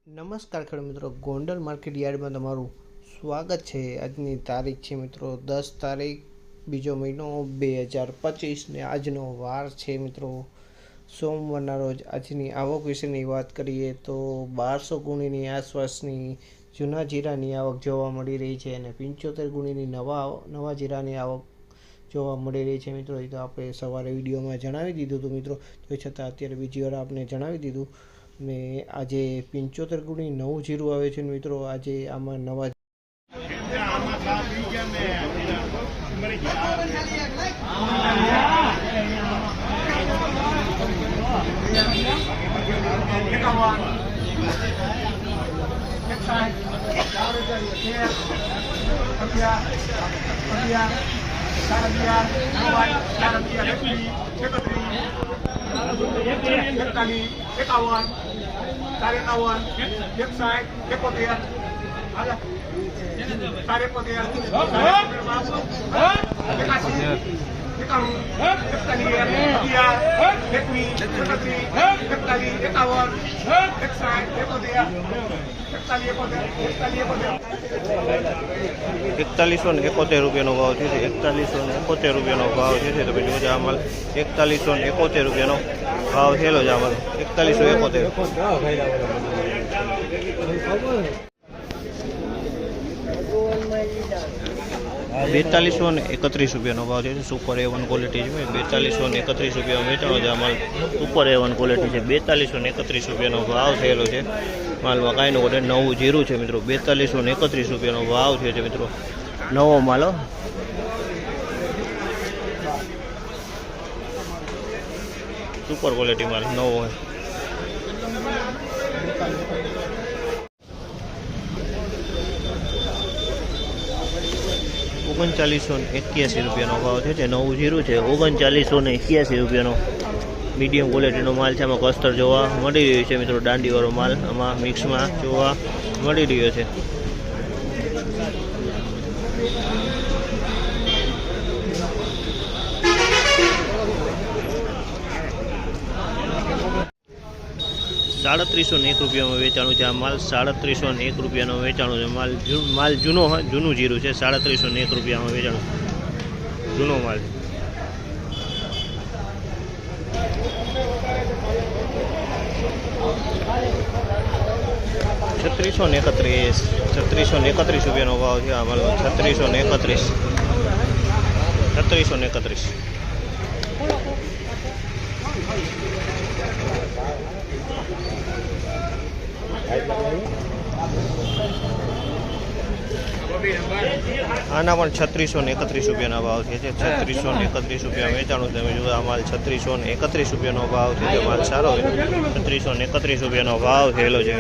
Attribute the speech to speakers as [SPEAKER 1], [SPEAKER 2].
[SPEAKER 1] નમસ્કાર ખેડૂત મિત્રો, ગોંડલ માર્કેટ યાર્ડમાં તમારું સ્વાગત છે। આજની તારીખ છે મિત્રો 10 તારીખ બીજો મહિનો 2025 ને આજનો વાર છે મિત્રો સોમવારના રોજ। આજની આવક વિશેની વાત કરીએ તો 1200 ગુણીની આસપાસની જૂના જીરાની આવક જોવા મળી રહી છે અને 75 ગુણીની નવા જીરાની આવક જોવા મળી રહી છે મિત્રો। એ તો આપણે સવારે વિડીયોમાં જણાવી દીધું હતું મિત્રો, તો છતાં અત્યારે બીજી વાર આપણે જણાવી દીધું। ને આજે 75 ગુણી નવું જીરું આવે છે મિત્રો। આજે આમાં નવા 4171 રૂપિયાનો ભાવ છે। 4171 રૂપિયાનો ભાવ છે। તો ભાઈ જોજો, આ માલ 4171 રૂપિયાનો ભાવ થયેલો છે। આ માલ 4171 4231 રૂપિયાનો ભાવ છે। સુપર A1 ક્વોલિટી છે, 4231 રૂપિયા વેચાણો છે। આ માલ સુપર A1 ક્વોલિટી છે। 4231 રૂપિયાનો ભાવ થયેલો છે। માલમાં કાંઈ નો ઘટે, નવું જીરું છે મિત્રો। 4231 રૂપિયાનો ભાવ છે મિત્રો, નવો માલ। સુપર ક્વોલિટી માલ નવો હોય। 3981 રૂપિયાનો ભાવ છે। નવું જીરું છે 3981 રૂપિયાનો મીડિયમ ક્વોલિટીનો માલ છે। આમાં કસ્તર જોવા મળી રહ્યું છે મિત્રો, દાંડીવાળો માલ આમાં મિક્સમાં જોવા મળી રહ્યો છે। ₹3701 રૂપિયામાં વેચાણું છે। આ માલ 3701 રૂપિયાનો વેચાણું છે। માલ જૂનું જીરું છે। 3701 રૂપિયામાં વેચાણું, જૂનો માલ છે। ₹3631 રૂપિયાનો ભાવ છે। આ માલ 3631 આના પણ 3631 રૂપિયાના ભાવ છે। 3631 રૂપિયા વેચાણું તમે જુઓ। આ માલ 3631 રૂપિયાનો ભાવ છે। માલ સારો હોય, 3631 રૂપિયાનો ભાવ થયેલો છે।